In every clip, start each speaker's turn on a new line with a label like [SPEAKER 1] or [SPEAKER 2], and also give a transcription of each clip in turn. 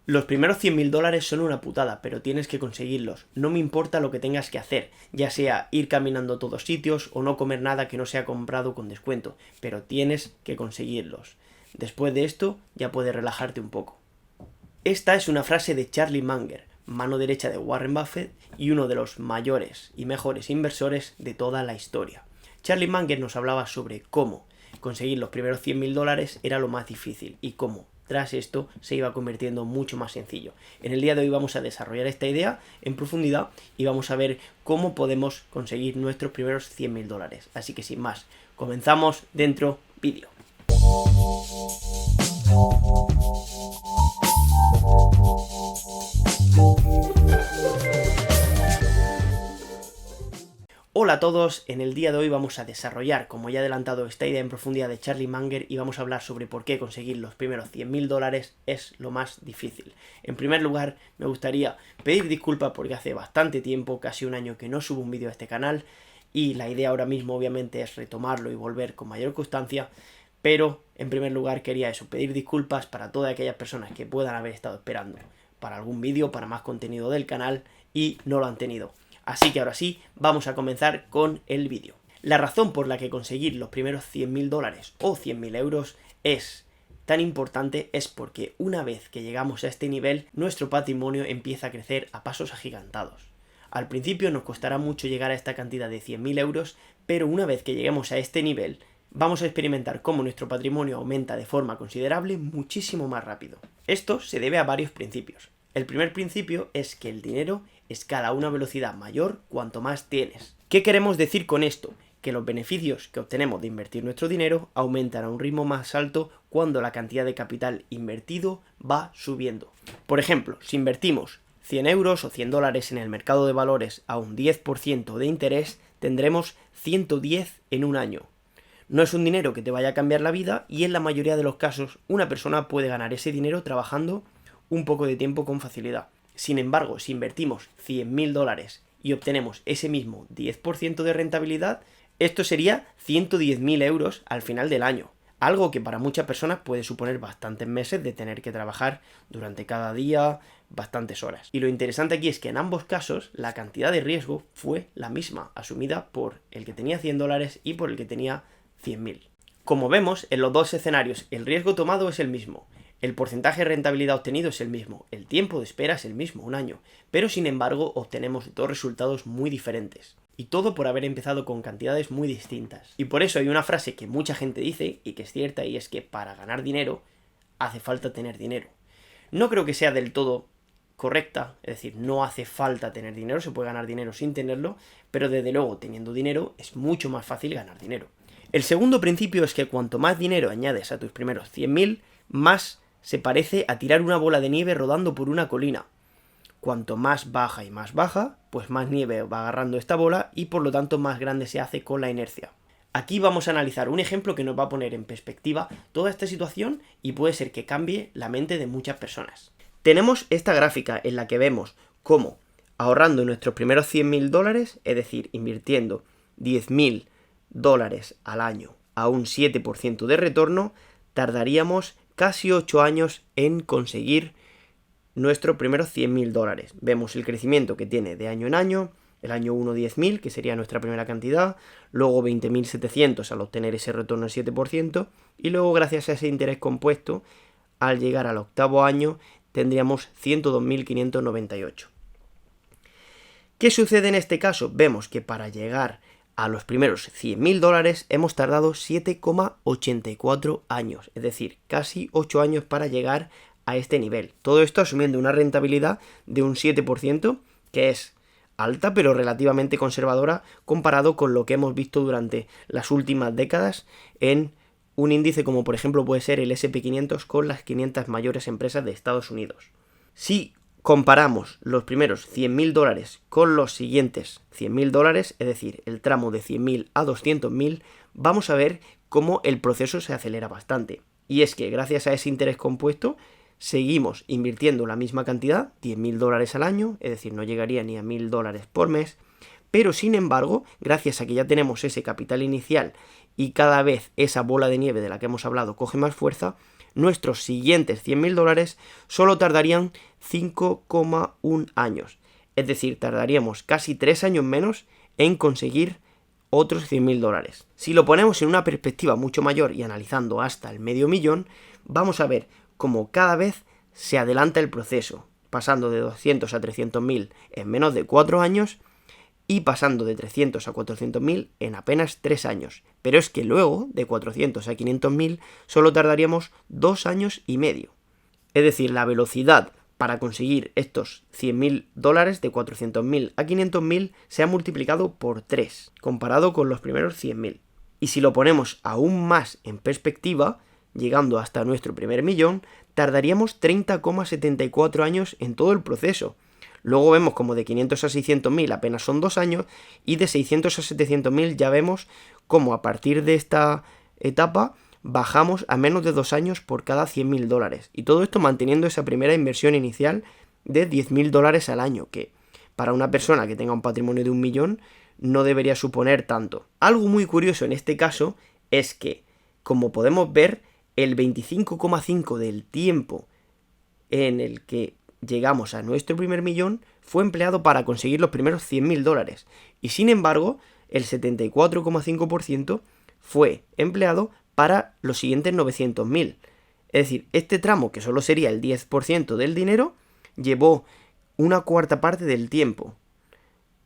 [SPEAKER 1] Los primeros 100.000 dólares son una putada, pero tienes que conseguirlos. No me importa lo que tengas que hacer, ya sea ir caminando a todos sitios o no comer nada que no sea comprado con descuento, pero tienes que conseguirlos. Después de esto, ya puedes relajarte un poco. Esta es una frase de Charlie Munger, mano derecha de Warren Buffett y uno de los mayores y mejores inversores de toda la historia. Charlie Munger nos hablaba sobre cómo conseguir los primeros 100.000 dólares era lo más difícil y cómo tras esto se iba convirtiendo mucho más sencillo. En el día de hoy vamos a desarrollar esta idea en profundidad y vamos a ver cómo podemos conseguir nuestros primeros 100.000 dólares. Así que sin más, comenzamos dentro vídeo. Hola a todos, en el día de hoy vamos a desarrollar, como ya he adelantado, esta idea en profundidad de Charlie Munger y vamos a hablar sobre por qué conseguir los primeros 100.000 dólares es lo más difícil. En primer lugar, me gustaría pedir disculpas porque hace bastante tiempo, casi un año, que no subo un vídeo a este canal y la idea ahora mismo obviamente es retomarlo y volver con mayor constancia, pero en primer lugar quería pedir disculpas para todas aquellas personas que puedan haber estado esperando para algún vídeo, para más contenido del canal y no lo han tenido. Así que ahora sí, vamos a comenzar con el vídeo. La razón por la que conseguir los primeros 100.000 dólares o 100.000 euros es tan importante es porque una vez que llegamos a este nivel, nuestro patrimonio empieza a crecer a pasos agigantados. Al principio nos costará mucho llegar a esta cantidad de 100.000 euros, pero una vez que lleguemos a este nivel, vamos a experimentar cómo nuestro patrimonio aumenta de forma considerable muchísimo más rápido. Esto se debe a varios principios. El primer principio es que el dinero escala a una velocidad mayor cuanto más tienes. ¿Qué queremos decir con esto? Que los beneficios que obtenemos de invertir nuestro dinero aumentan a un ritmo más alto cuando la cantidad de capital invertido va subiendo. Por ejemplo, si invertimos 100 euros o 100 dólares en el mercado de valores a un 10% de interés, tendremos 110 en un año. No es un dinero que te vaya a cambiar la vida y en la mayoría de los casos una persona puede ganar ese dinero trabajando un poco de tiempo con facilidad. Sin embargo, si invertimos 100.000 dólares y obtenemos ese mismo 10% de rentabilidad, esto sería 110.000 euros al final del año. Algo que para muchas personas puede suponer bastantes meses de tener que trabajar durante cada día, bastantes horas. Y lo interesante aquí es que en ambos casos la cantidad de riesgo fue la misma, asumida por el que tenía 100 dólares y por el que tenía 100.000. Como vemos, en los dos escenarios el riesgo tomado es el mismo. El porcentaje de rentabilidad obtenido es el mismo, el tiempo de espera es el mismo, un año, pero sin embargo obtenemos dos resultados muy diferentes. Y todo por haber empezado con cantidades muy distintas. Y por eso hay una frase que mucha gente dice, y que es cierta, y es que para ganar dinero hace falta tener dinero. No creo que sea del todo correcta, es decir, no hace falta tener dinero, se puede ganar dinero sin tenerlo, pero desde luego teniendo dinero es mucho más fácil ganar dinero. El segundo principio es que cuanto más dinero añades a tus primeros 100.000, más se parece a tirar una bola de nieve rodando por una colina. Cuanto más baja y más baja, pues más nieve va agarrando esta bola y por lo tanto más grande se hace con la inercia. Aquí vamos a analizar un ejemplo que nos va a poner en perspectiva toda esta situación y puede ser que cambie la mente de muchas personas. Tenemos esta gráfica en la que vemos cómo ahorrando nuestros primeros 100.000 dólares, es decir, invirtiendo 10.000 dólares al año a un 7% de retorno, tardaríamos casi 8 años en conseguir nuestros primeros 100.000 dólares. Vemos el crecimiento que tiene de año en año, el año 1 10.000, que sería nuestra primera cantidad, luego 20.700 al obtener ese retorno del 7%, y luego gracias a ese interés compuesto, al llegar al octavo año, tendríamos 102.598. ¿Qué sucede en este caso? Vemos que para llegar a los primeros 100.000 dólares hemos tardado 7,84 años, es decir, casi 8 años para llegar a este nivel. Todo esto asumiendo una rentabilidad de un 7%, que es alta pero relativamente conservadora comparado con lo que hemos visto durante las últimas décadas en un índice como por ejemplo puede ser el S&P 500 con las 500 mayores empresas de Estados Unidos. Si comparamos los primeros 100.000 dólares con los siguientes 100.000 dólares, es decir, el tramo de 100.000 a 200.000, vamos a ver cómo el proceso se acelera bastante. Y es que gracias a ese interés compuesto, seguimos invirtiendo la misma cantidad, 10.000 dólares al año, es decir, no llegaría ni a 1.000 dólares por mes, pero sin embargo, gracias a que ya tenemos ese capital inicial y cada vez esa bola de nieve de la que hemos hablado coge más fuerza, nuestros siguientes 100.000 dólares solo tardarían 5,1 años. Es decir, tardaríamos casi 3 años menos en conseguir otros 100.000 dólares. Si lo ponemos en una perspectiva mucho mayor y analizando hasta el medio millón, vamos a ver cómo cada vez se adelanta el proceso, pasando de 200 a 300.000 en menos de 4 años y pasando de 300 a 400.000 en apenas 3 años. Pero es que luego, de 400 a 500.000, solo tardaríamos 2 años y medio. Es decir, la velocidad para conseguir estos 100.000 dólares de 400.000 a 500.000 se ha multiplicado por 3, comparado con los primeros 100.000. Y si lo ponemos aún más en perspectiva, llegando hasta nuestro primer millón, tardaríamos 30,74 años en todo el proceso. Luego vemos como de 500 a 600.000 apenas son 2 años y de 600 a 700.000 ya vemos como a partir de esta etapa bajamos a menos de 2 años por cada 100.000 dólares. Y todo esto manteniendo esa primera inversión inicial de 10.000 dólares al año, que para una persona que tenga un patrimonio de 1 millón no debería suponer tanto. Algo muy curioso en este caso es que, como podemos ver, el 25,5% del tiempo en el que llegamos a nuestro primer millón fue empleado para conseguir los primeros 100.000 dólares. Y sin embargo, el 74,5% fue empleado para los siguientes 900.000. Es decir, este tramo, que solo sería el 10% del dinero, llevó una cuarta parte del tiempo.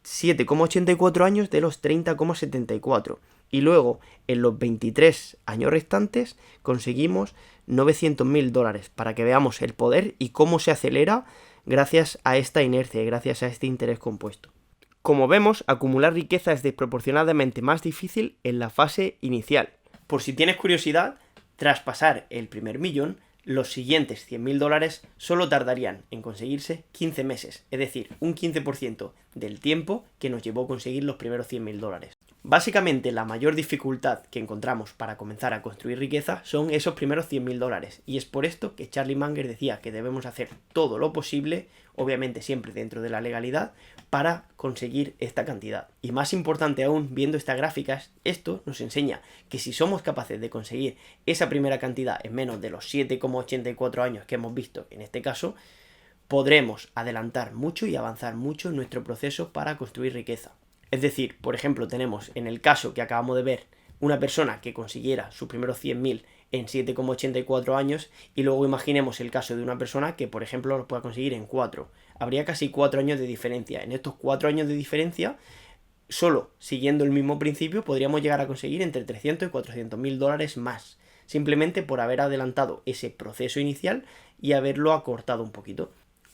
[SPEAKER 1] 7,84 años de los 30,74. Y luego, en los 23 años restantes, conseguimos 900.000 dólares, para que veamos el poder y cómo se acelera gracias a esta inercia y gracias a este interés compuesto. Como vemos, acumular riqueza es desproporcionadamente más difícil en la fase inicial. Por si tienes curiosidad, tras pasar el primer millón, los siguientes 100.000 dólares solo tardarían en conseguirse 15 meses, es decir, un 15% del tiempo que nos llevó a conseguir los primeros 100.000 dólares. Básicamente, la mayor dificultad que encontramos para comenzar a construir riqueza son esos primeros 100.000 dólares, y es por esto que Charlie Munger decía que debemos hacer todo lo posible, obviamente siempre dentro de la legalidad, para conseguir esta cantidad. Y más importante aún, viendo estas gráficas, esto nos enseña que si somos capaces de conseguir esa primera cantidad en menos de los 7,84 años que hemos visto en este caso, podremos adelantar mucho y avanzar mucho en nuestro proceso para construir riqueza. Es decir, por ejemplo, tenemos en el caso que acabamos de ver una persona que consiguiera sus primeros 100.000 en 7,84 años y luego imaginemos el caso de una persona que, por ejemplo, lo pueda conseguir en 4. Habría casi 4 años de diferencia. En estos 4 años de diferencia, solo siguiendo el mismo principio, podríamos llegar a conseguir entre 300 y 400.000 dólares más, simplemente por haber adelantado ese proceso inicial y haberlo acortado un poquito.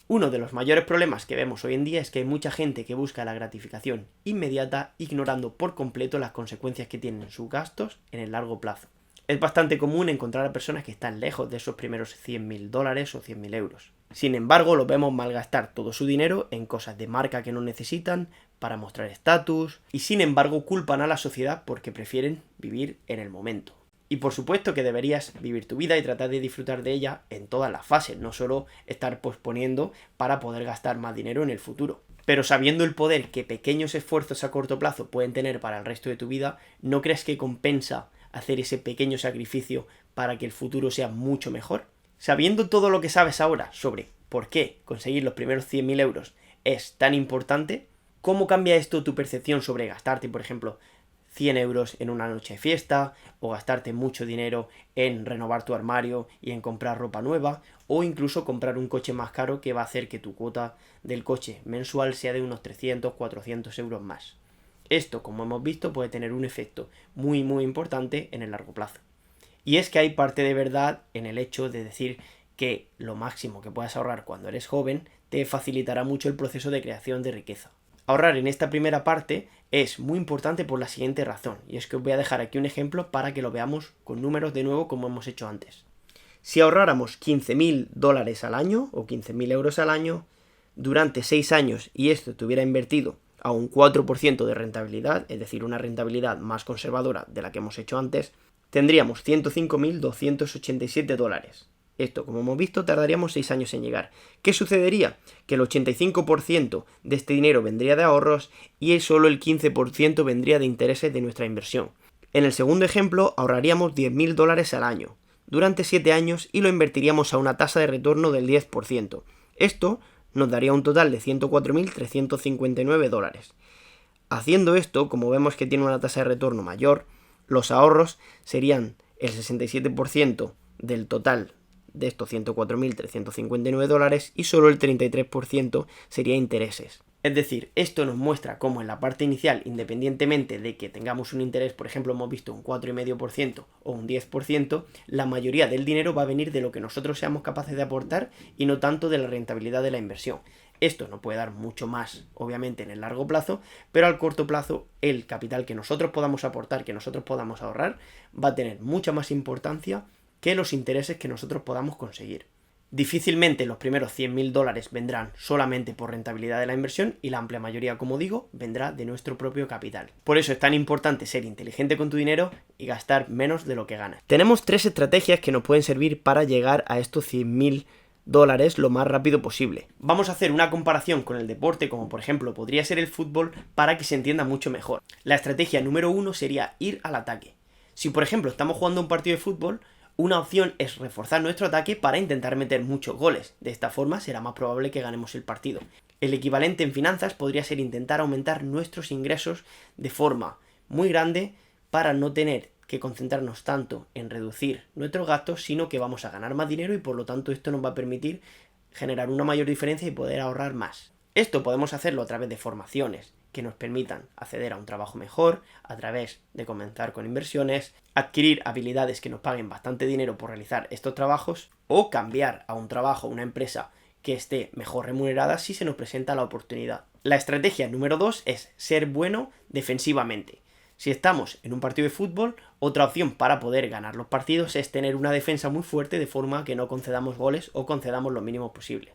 [SPEAKER 1] Uno de los mayores problemas que vemos hoy en día es que hay mucha gente que busca la gratificación inmediata, ignorando por completo las consecuencias que tienen sus gastos en el largo plazo. Es bastante común encontrar a personas que están lejos de esos primeros 100.000 dólares o 100.000 euros. Sin embargo, los vemos malgastar todo su dinero en cosas de marca que no necesitan, para mostrar estatus, y sin embargo culpan a la sociedad porque prefieren vivir en el momento. Y por supuesto que deberías vivir tu vida y tratar de disfrutar de ella en todas las fases, no solo estar posponiendo para poder gastar más dinero en el futuro. Pero sabiendo el poder que pequeños esfuerzos a corto plazo pueden tener para el resto de tu vida, ¿no crees que compensa hacer ese pequeño sacrificio para que el futuro sea mucho mejor? Sabiendo todo lo que sabes ahora sobre por qué conseguir los primeros 100.000 euros es tan importante, ¿cómo cambia esto tu percepción sobre gastarte, por ejemplo, 100 euros en una noche de fiesta, o gastarte mucho dinero en renovar tu armario y en comprar ropa nueva, o incluso comprar un coche más caro que va a hacer que tu cuota del coche mensual sea de unos 300, 400 euros más? Esto, como hemos visto, puede tener un efecto muy importante en el largo plazo. Y es que hay parte de verdad en el hecho de decir que lo máximo que puedas ahorrar cuando eres joven te facilitará mucho el proceso de creación de riqueza. Ahorrar en esta primera parte es muy importante por la siguiente razón, y es que os voy a dejar aquí un ejemplo para que lo veamos con números de nuevo como hemos hecho antes. Si ahorráramos 15.000 dólares al año o 15.000 euros al año durante 6 años y esto estuviera invertido a un 4% de rentabilidad, es decir, una rentabilidad más conservadora de la que hemos hecho antes, tendríamos 105.287 dólares. Esto, como hemos visto, tardaríamos 6 años en llegar. ¿Qué sucedería? Que el 85% de este dinero vendría de ahorros y solo el 15% vendría de intereses de nuestra inversión. En el segundo ejemplo, ahorraríamos 10.000 dólares al año. durante 7 años y lo invertiríamos a una tasa de retorno del 10%. Esto nos daría un total de 104.359 dólares. Haciendo esto, como vemos que tiene una tasa de retorno mayor, los ahorros serían el 67% del total de estos 104.359 dólares y solo el 33% sería intereses. Es decir, esto nos muestra cómo en la parte inicial, independientemente de que tengamos un interés, por ejemplo, hemos visto un 4,5% o un 10%, la mayoría del dinero va a venir de lo que nosotros seamos capaces de aportar y no tanto de la rentabilidad de la inversión. Esto nos puede dar mucho más, obviamente, en el largo plazo, pero al corto plazo el capital que nosotros podamos aportar, que nosotros podamos ahorrar, va a tener mucha más importancia que los intereses que nosotros podamos conseguir. Difícilmente los primeros 100.000 dólares vendrán solamente por rentabilidad de la inversión y la amplia mayoría, como digo, vendrá de nuestro propio capital. Por eso es tan importante ser inteligente con tu dinero y gastar menos de lo que ganas. Tenemos 3 estrategias que nos pueden servir para llegar a estos 100.000 dólares lo más rápido posible. Vamos a hacer una comparación con el deporte, como por ejemplo podría ser el fútbol, para que se entienda mucho mejor. La estrategia número 1 sería ir al ataque. Si por ejemplo estamos jugando un partido de fútbol, una opción es reforzar nuestro ataque para intentar meter muchos goles. De esta forma será más probable que ganemos el partido. El equivalente en finanzas podría ser intentar aumentar nuestros ingresos de forma muy grande para no tener que concentrarnos tanto en reducir nuestros gastos, sino que vamos a ganar más dinero y por lo tanto esto nos va a permitir generar una mayor diferencia y poder ahorrar más. Esto podemos hacerlo a través de formaciones que nos permitan acceder a un trabajo mejor, a través de comenzar con inversiones, adquirir habilidades que nos paguen bastante dinero por realizar estos trabajos o cambiar a un trabajo, una empresa que esté mejor remunerada si se nos presenta la oportunidad. La estrategia número 2 es ser bueno defensivamente. Si estamos en un partido de fútbol, otra opción para poder ganar los partidos es tener una defensa muy fuerte de forma que no concedamos goles o concedamos lo mínimo posible.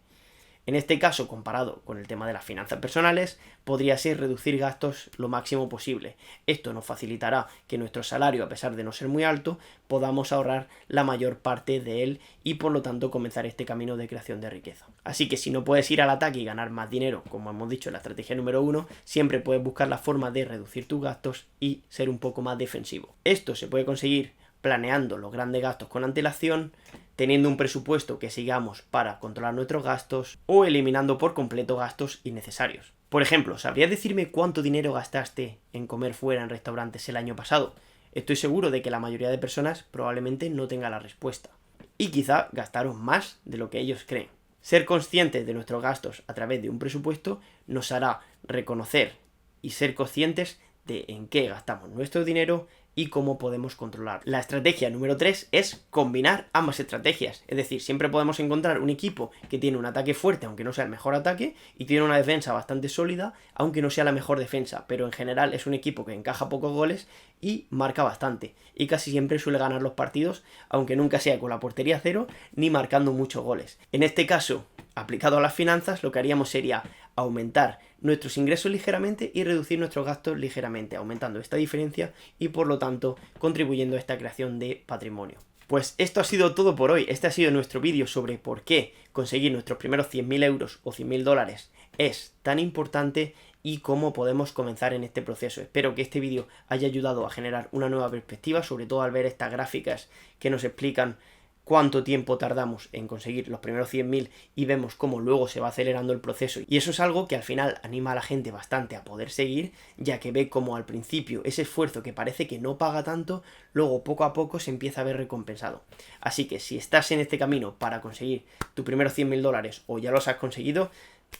[SPEAKER 1] En este caso, comparado con el tema de las finanzas personales, podría ser reducir gastos lo máximo posible. Esto nos facilitará que nuestro salario, a pesar de no ser muy alto, podamos ahorrar la mayor parte de él y por lo tanto comenzar este camino de creación de riqueza. Así que si no puedes ir al ataque y ganar más dinero, como hemos dicho en la estrategia número 1, siempre puedes buscar la forma de reducir tus gastos y ser un poco más defensivo. Esto se puede conseguir planeando los grandes gastos con antelación, teniendo un presupuesto que sigamos para controlar nuestros gastos o eliminando por completo gastos innecesarios. Por ejemplo, ¿sabrías decirme cuánto dinero gastaste en comer fuera en restaurantes el año pasado? Estoy seguro de que la mayoría de personas probablemente no tenga la respuesta. Y quizá gastaron más de lo que ellos creen. Ser conscientes de nuestros gastos a través de un presupuesto nos hará reconocer y ser conscientes de en qué gastamos nuestro dinero y cómo podemos controlar. La estrategia número 3 es combinar ambas estrategias. Es decir, siempre podemos encontrar un equipo que tiene un ataque fuerte, aunque no sea el mejor ataque, y tiene una defensa bastante sólida, aunque no sea la mejor defensa, pero en general es un equipo que encaja pocos goles y marca bastante. Y casi siempre suele ganar los partidos, aunque nunca sea con la portería cero ni marcando muchos goles. En este caso, aplicado a las finanzas, lo que haríamos sería aumentar nuestros ingresos ligeramente y reducir nuestros gastos ligeramente, aumentando esta diferencia y por lo tanto contribuyendo a esta creación de patrimonio. Pues esto ha sido todo por hoy. Este ha sido nuestro vídeo sobre por qué conseguir nuestros primeros 100.000 euros o 100.000 dólares es tan importante y cómo podemos comenzar en este proceso. Espero que este vídeo haya ayudado a generar una nueva perspectiva, sobre todo al ver estas gráficas que nos explican cuánto tiempo tardamos en conseguir los primeros 100.000 y vemos cómo luego se va acelerando el proceso. Y eso es algo que al final anima a la gente bastante a poder seguir, ya que ve como al principio ese esfuerzo que parece que no paga tanto, luego poco a poco se empieza a ver recompensado. Así que si estás en este camino para conseguir tus primeros 100.000 dólares o ya los has conseguido,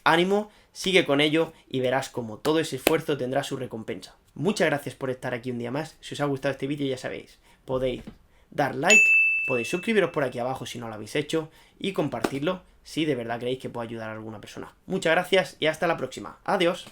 [SPEAKER 1] ánimo, sigue con ello y verás como todo ese esfuerzo tendrá su recompensa. Muchas gracias por estar aquí un día más. Si os ha gustado este vídeo ya sabéis, podéis dar like, podéis suscribiros por aquí abajo si no lo habéis hecho y compartirlo si de verdad creéis que puede ayudar a alguna persona. Muchas gracias y hasta la próxima. Adiós.